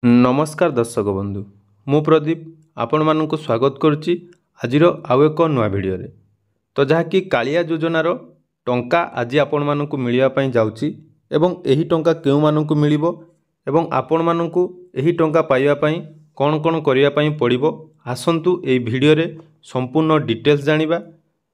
नमस्कार दर्शक बंधु मु प्रदीप आपण मानक स्वागत करुच्ची आजिर आउ एक नुआ भिडियो रे। तो जहाँकि कालिया योजनार टंका आज आपण मानक मिलवाई जाउची एवं एही टंका केउ मानक मिलिबो एवं आपण मानक एही टंका पाइबा पई कोन कोन करिया पई पड़िबो आसंतु एही भिडियो रे संपूर्ण डिटेल्स जानिबा।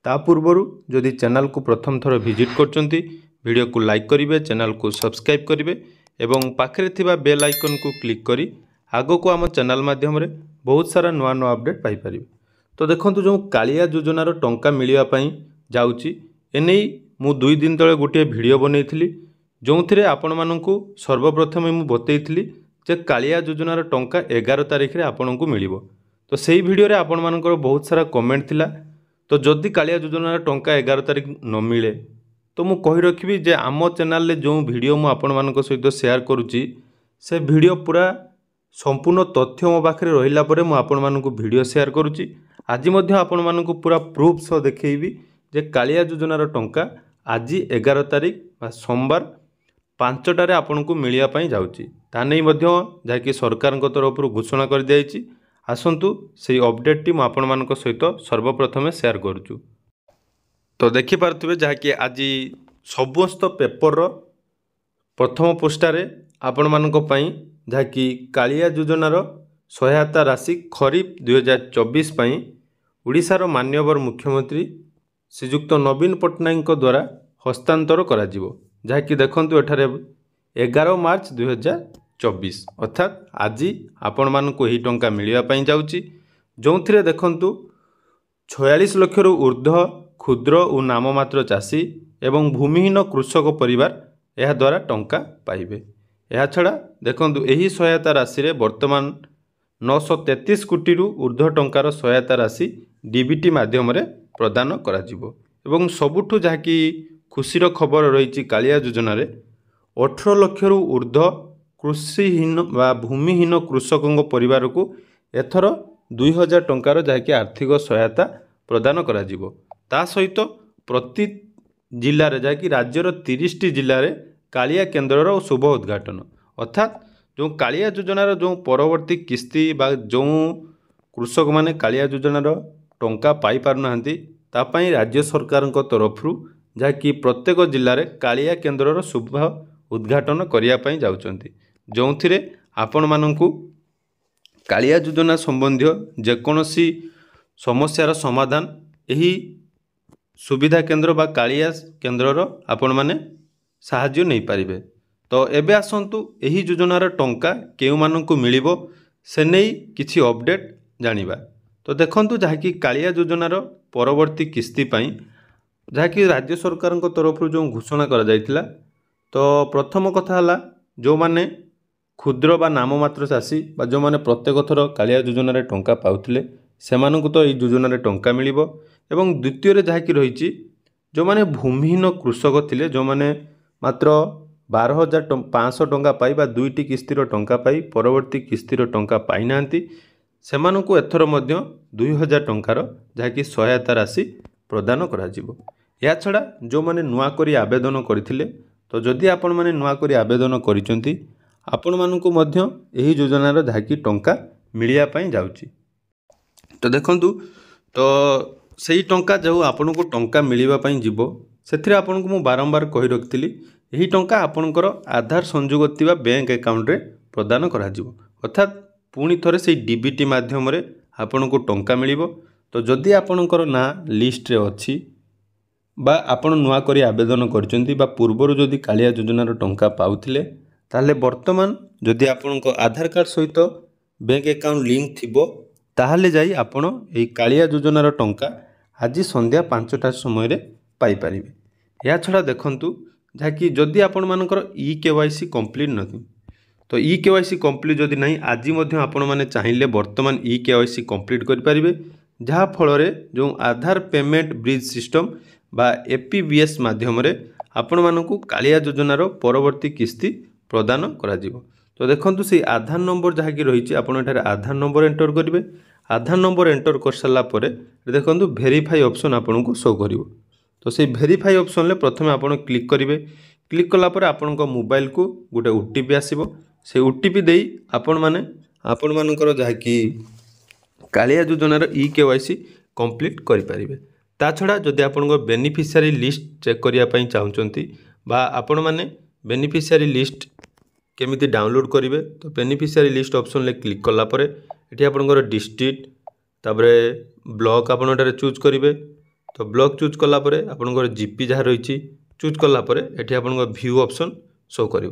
ता पूर्वरु जदि चैनल को प्रथम थर विजिट करचंती वीडियो को लाइक करिवे, चैनल को सब्सक्राइब करिवे एवं पाखरे थिबा बेल आइकन को क्लिक करी आगो को आम चैनल माध्यम रे बहुत सारा नुआ नुआ अपडेट पाई परिबे। तो देखंतु जो कालिया योजनार टंका मिलिया पई जाउची एनै मु 2 दिन तळे गोटे वीडियो बनैथिली जोंथिरे आपण माननकु सर्वप्रथम मु बतैथिली जे कालिया योजनार टंका 11 तारिख रे आपनकु मिलिबो। तो सेही वीडियो रे आपण मानकर बहुत सारा कमेंट थिला। तो जदि कालिया योजनार टंका 11 तारिख न मिले तो मु कहि रखिबी जे आम चैनल रे जो वीडियो मु आपण मानक सहित शेयर करूची से वीडियो पूरा संपूर्ण तथ्य मो पाखे रहिला परे मु आपण मानक वीडियो शेयर करूची। आज मध्य आपण मानक पूरा प्रूफ सह देखैबी जे कालिया योजनार टंका आज 11 तारिख बा सोमवार 5टारे आपनको मिलिया पई जाउची। ता नै मध्य जाकि सरकार तरफ घोषणा कर दियाइची। आसंतु सेही अपडेट टी मु आपण मानक सहित सर्वप्रथम शेयर करूचु। तो देखि पारथुबे जहाँकि आज समस्त पेपर प्रथम पृष्ठारे आपण मानक पई जहाँकि कालिया योजनार सहायता राशि खरीफ 2024 पई ओडिशार माननीय मुख्यमंत्री श्रीजुक्त नवीन पट्टनायक द्वारा हस्तांतर करा जिवो। जहाँकि देखंतु एठारे 11 मार्च 2024 अर्थात आज आपण मानक एही टंका मिलिया पई जाउची जोंथिरे देखंतु 46 लाख रु ऊर्ध्व क्षुद्र और नाममात्र चाषी एवं भूमिहीन कृषक परिवार यह द्वारा टंका पाइबे। यह छड़ा देखंतु एही सहायता राशि रे वर्तमान 933 कोटी रु ऊर्ध्व टंकार सहायता राशि डीबीटी माध्यम रे प्रदान करा जिवो। एवं सबुठु जहाँकि खुशीर खबर रही कालिया योजना रे 18 लाख रु ऊर्ध्व कृषिहीन बा भूमिहीन कृषकों परिवार को एथर 2000 टंकार जहाँकि आर्थिक सहायता प्रदान करा जिवो। ता सहित प्रति जिले में जहाँकि राज्यर 30टी जिले में कालिया केन्द्रर शुभ उद्घाटन अर्थात जो कालिया योजनार जो परवर्ती किस्ती बा जो कृषक माने कालिया योजनार टंका पाई पारना तापाई राज्य सरकार तरफ जहाँकि प्रत्येक जिले में कालिया केन्द्रर शुभ उद्घाटन करने जाउछंती जो थिरे आपण माननकु कालिया योजना संबंधी जेकोसी समस्यार समाधान यही सुविधा केन्द्र बा कालिया केन्द्रर आपण माने साहाय्य नहीं पारिबे। तो एबे आसंतु एही योजनार टंका केउ माननकु मिलिबो से नहीं किछि अपडेट जानिबा। तो देखंतु जहाँकि कालिया योजनार परवर्ती किस्ती पई जहाँकि राज्य सरकार तरफ जो घोषणा करा जायतिला तो प्रथम कथा हला जो माने क्षुद्र बा नाममात्र चाषी बा जो माने प्रत्येक थर कालिया योजनार टंका पाउथिले सेमानकु तो एही योजनार टंका मिलिबो। एवं द्वितीय रे जहाँकि रही जो माने भूमिहीन कृषक थिले जो माने मात्र 12,500 टंका पाई बा 2टी किस्तीर टंका पाई परवर्ती किस्तीर टंका पाई नांती सेमानकु एथर मध्य 2000 टंकार जहाँकि सहायता राशि प्रदान करा जिवो। या छड़ा जो माने नुआ करी आवेदन करथिले तो जदि आपण माने नुआ करी आवेदन करिसंती आपण मानकु मध्य एही योजनार जहाँकि टंका मिलिया पई जाउची। तो देखंतु तो सही टंका जो आपन को टंका मिलवा पई जीवो सेथिरे आपन को मु बारंबार कहि रखितली एही टंका आपनकर आधार संयोग थिबा बैंक अकाउंट रे प्रदान करा जीवो अर्थात पुणी थरे सेही डीबीटी माध्यम रे आपन को टंका मिलिबो। तो जदि आपनकर ना लिस्ट रे अछि बा आपन नुआ करी आवेदन करचंती बा पूर्वरु जदि कालिया योजनार टंका पाउथिले ताले वर्तमान जदि आपनको आधार कार्ड सहित बैंक अकाउंट लिंक थिबो ताहले जाई आपण एही कालिया योजनार टंका आज संध्या 5टा समय रे पाई परिबे। या छड़ा देखंतु जहाँकि जदि आपण मानकर ई-केवाईसी कंप्लीट नथि तो ई-केवाईसी कंप्लीट जदि नहीं आज मध्य आपण माने चाहिए वर्तमान ई-केवाईसी कंप्लीट करि परिबे जहा फल रे जो आधार पेमेंट ब्रिज सिस्टम बा एपीबीएस माध्यम रे आपण मानकु कालिया योजनार परवर्ती किस्ती प्रदान करा जिवो। तो देखंतु से आधार नंबर जहाँकि रही आपण एठारे आधार नंबर एंटर करेंगे। आधार नंबर एंटर कर सारा पर देखंतु वेरीफाई ऑप्शन आपन को शो करिवो। तो से वेरीफाई ऑप्शन ले प्रथमे आपण क्लिक करेंगे। क्लिक कला पर आपण मोबाइल को गोटे ओटीपी आसीबो से ओटीपी दे आपण मानकर जहाँकि कालिया योजनार ई-केवाईसी कंप्लीट करें। ता छड़ा जदि आपण बेनिफिशियरी लिस्ट चेक करने चाहते बा आपण मैंने बेनिफिशियरी लिस्ट केमिति डाउनलोड करेंगे तो बेनिफिशियरी लिस्ट ऑप्शन ले क्लिक कलापर ये आपंकर डिस्ट्रिक्ट तापर ब्लॉक आपड़ चूज करेंगे। तो ब्लॉक चूज कलापर आपंकर जीपी जहाँ रही चूज कलापर ये आप व्यू ऑप्शन शो कर।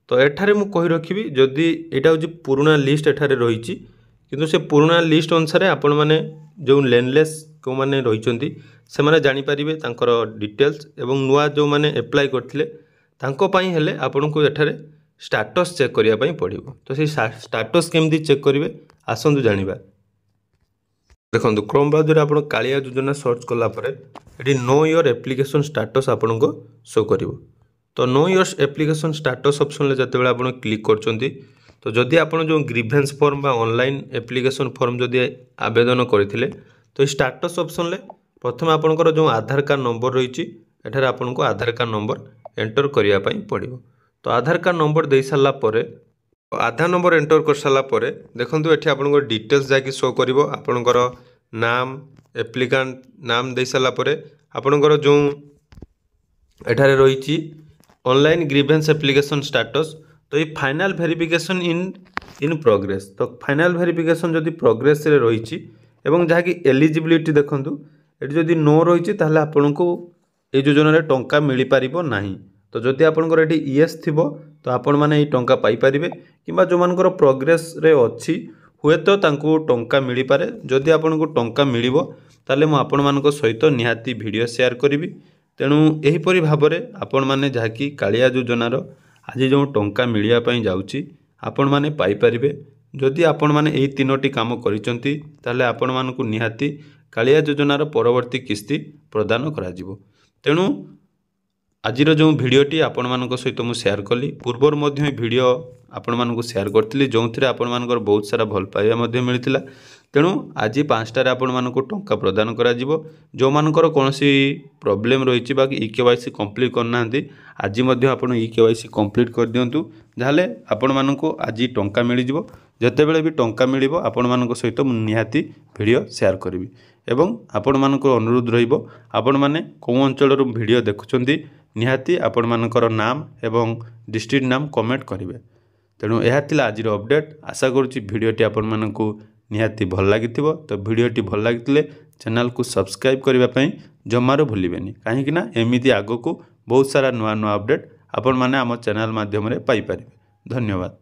तो एठारे मु कहि रखिबि जदि एटा होची पुराना लिस्ट एठारे रही किंतु से पुराना लिस्ट अनुसार आपण माने जो लेनलेस को माने रही से माने जानि परिबे तांकर डिटेल्स एवं नुआ जो माने अप्लाई करथिले तांको पई हेले आपण को एठारे स्टेटस चेक करिया पई पड़िबो। तो से स्टेटस केमदी चेक करिवे आसंतु जानिबा। देखंतु क्रोम ब्राउजर आपण कालिया योजना सर्च कला परे एठी नो योर एप्लिकेशन स्टेटस आपण को शो करिवो। तो know your application status option ले जते बेला आपण क्लिक करचंती तो जदि आपण जो ग्रीवेंस फॉर्म बा ऑनलाइन एप्लिकेशन फॉर्म जदि आवेदन करथिले तो स्टेटस ऑप्शन ले प्रथम आपनकर जो आधार कार्ड नंबर रही एठार आपन को आधार कार्ड नंबर एंटर करिया पई पड़िबो। तो आधार कार्ड नंबर दे सारा पर आधार नंबर एंटर कर सारा पर देखंतु एठी आपनकर डिटेल्स जाकी शो करिवो आपनकर नाम एप्लिकेंट नाम दे सारा पर आपनकर जो एठारे रही ऑनलाइन ग्रीवेंस एप्लिकेशन स्टेटस तो ये फाइनल वेरिफिकेशन इन प्रोग्रेस। तो फाइनल वेरिफिकेशन जदि प्रोग्रेस रे रही एवं जहाँकि एलिजिबिलिटी देखंतु ये जदि नो रही ताहले आपनको ये योजना रे टंका मिल पारिबो नाही। तो जदि आपनकर एठी यस थिबो तो आपण माने ये टंका पाई परिबे किबा जो मानकर प्रोग्रेस रे अछि हुए तो तांको टंका मिली पारे। जदि आपनको टंका मिलिबो ताले मु आपण मानको सहित निहाती वीडियो शेयर करिवि। तेणु एही परि भाबरे आपण माने जहाँकि कालिया योजनार आज जो टंका मिलिया पई जाउची आपण माने पाई परिबे। जदि आपण माने एही तीनोटी काम करिसंती ताले आपण मानको निहाती कालिया योजनार परवर्ती किस्ती प्रदान करा जिवो। तेणु आजिर जो भिडियोटी आपण मानक सहित मु शेयर कली पूर्वर मध्य भिडियो आपण मानक शेयर करथिली जो आपण मानकर बहुत सारा भल पाइबा मध्य मिलिथिला। तेणु आज 5टारे आपण मानक टंका प्रदान करा जिवो। जो मानकर कोनोसी प्रॉब्लम रहिछि बाकी ई-केवाईसी कंप्लीट करना आज मध्य आपण ई-केवाईसी कंप्लीट कर दियंतु जाले आपण मानक आज टंका मिल जिवो। जतेबेले भी टंका मिलिबो आपण मानक सहित मु निहाती वीडियो शेयर करिवि एवं आपण मानकर अनुरोध रहिबो आपण माने को अंचलर वीडियो देखुचंती निहाती आपण मानकर नाम एवं डिस्ट्रिक्ट नाम कमेंट करेंगे। तेणु यह थिला आजिर अपडेट। आशा करुच्ची भिडियोटी आपण मानकु निहाती भल लागिथिबो। तो भिडियोटी भल लागिथिले चैनल को सब्सक्राइब करबा पई जमारो भूलिबेनी काहेकि ना एमिति आगो को बहुत सारा नुआ नुआ अपडेट आपण माने आम चैनल माध्यम रे पाई परिबे। धन्यवाद।